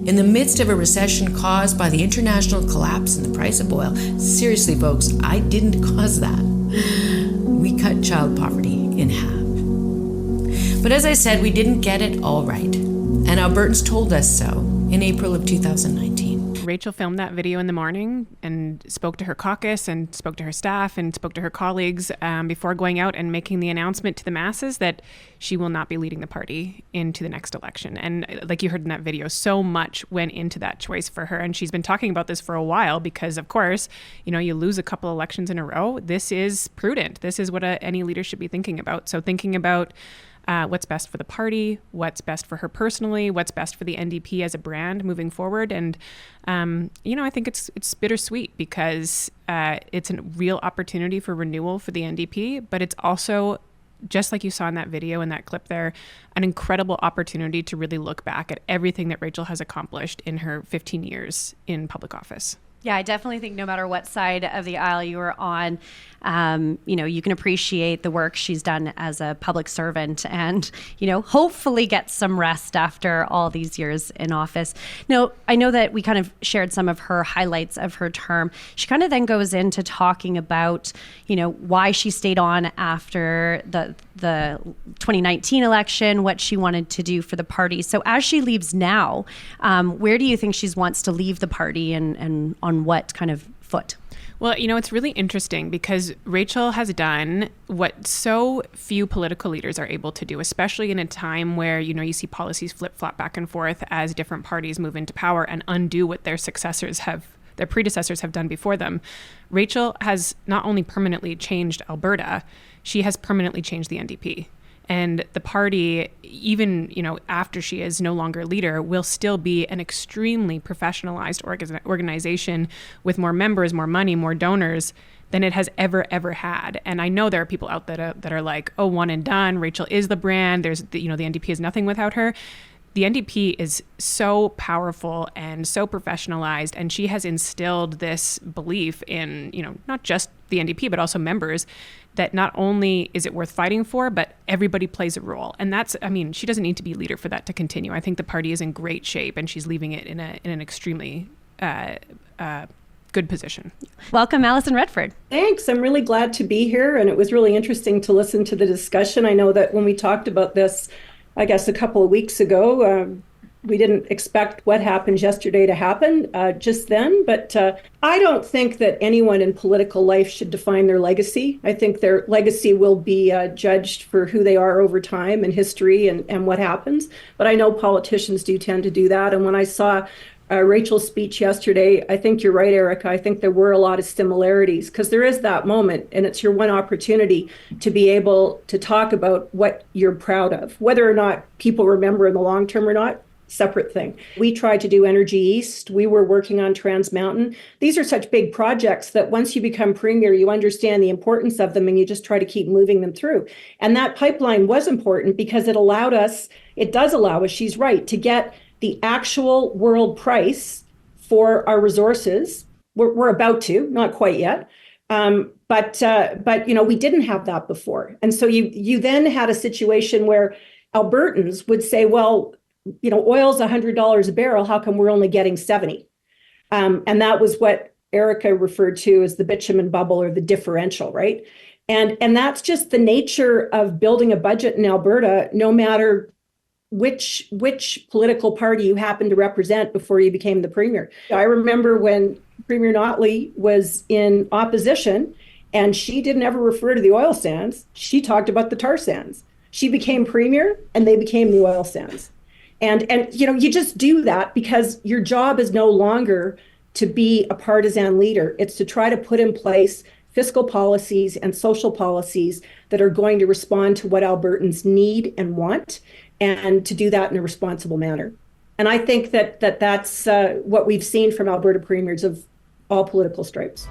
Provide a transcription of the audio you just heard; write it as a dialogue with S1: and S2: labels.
S1: In the midst of a recession caused by the international collapse in the price of oil, seriously folks, I didn't cause that. We cut child poverty in half. But as I said, we didn't get it all right. And Albertans told us so in April of 2019.
S2: Rachel filmed that video in the morning and spoke to her caucus and spoke to her staff and spoke to her colleagues before going out and making the announcement to the masses that she will not be leading the party into the next election. And like you heard in that video, so much went into that choice for her. And she's been talking about this for a while because, of course, you lose a couple elections in a row. This is prudent. This is what any leader should be thinking about. So thinking about what's best for the party, what's best for her personally, what's best for the NDP as a brand moving forward. And, I think it's bittersweet because it's a real opportunity for renewal for the NDP, but it's also, just like you saw in that video, in that clip there, an incredible opportunity to really look back at everything that Rachel has accomplished in her 15 years in public office.
S3: Yeah, I definitely think no matter what side of the aisle you are on, you can appreciate the work she's done as a public servant and, hopefully get some rest after all these years in office. Now, I know that we kind of shared some of her highlights of her term. She kind of then goes into talking about, why she stayed on after the 2019 election, what she wanted to do for the party. So as she leaves now, where do you think she wants to leave the party and on what kind of foot?
S2: Well, it's really interesting because Rachel has done what so few political leaders are able to do, especially in a time where, you see policies flip-flop back and forth as different parties move into power and undo what their predecessors have done before them. Rachel has not only permanently changed Alberta, she has permanently changed the NDP. And the party, even, after she is no longer leader, will still be an extremely professionalized organization with more members, more money, more donors than it has ever had. And I know there are people out there that are like, oh, one and done. Rachel is the brand. There's, the NDP is nothing without her. The NDP is so powerful and so professionalized, and she has instilled this belief in, not just the NDP, but also members, that not only is it worth fighting for, but everybody plays a role. And that's, she doesn't need to be leader for that to continue. I think the party is in great shape, and she's leaving it in an extremely good position.
S3: Welcome, Alison Redford.
S4: Thanks. I'm really glad to be here, and it was really interesting to listen to the discussion. I know that when we talked about this, I guess a couple of weeks ago, we didn't expect what happened yesterday to happen just then. But I don't think that anyone in political life should define their legacy. I think their legacy will be judged for who they are over time and history and what happens. But I know politicians do tend to do that. And when I saw Rachel's speech yesterday, I think you're right, Erika. I think there were a lot of similarities because there is that moment, and it's your one opportunity to be able to talk about what you're proud of. Whether or not people remember in the long term or not, separate thing. We tried to do Energy East. We were working on Trans Mountain. These are such big projects that once you become premier, you understand the importance of them and you just try to keep moving them through. And that pipeline was important because it does allow us, she's right, to get the actual world price for our resources. We're about to, not quite yet. But we didn't have that before. And so you then had a situation where Albertans would say, well, oil's $100 a barrel. How come we're only getting 70? And that was what Erika referred to as the bitumen bubble or the differential, right? And that's just the nature of building a budget in Alberta, no matter which political party you happened to represent before you became the premier. I remember when Premier Notley was in opposition and she didn't ever refer to the oil sands. She talked about the tar sands. She became premier and they became the oil sands. And you just do that because your job is no longer to be a partisan leader. It's to try to put in place fiscal policies and social policies that are going to respond to what Albertans need and want, and to do that in a responsible manner. And I think that's what we've seen from Alberta premiers of all political stripes.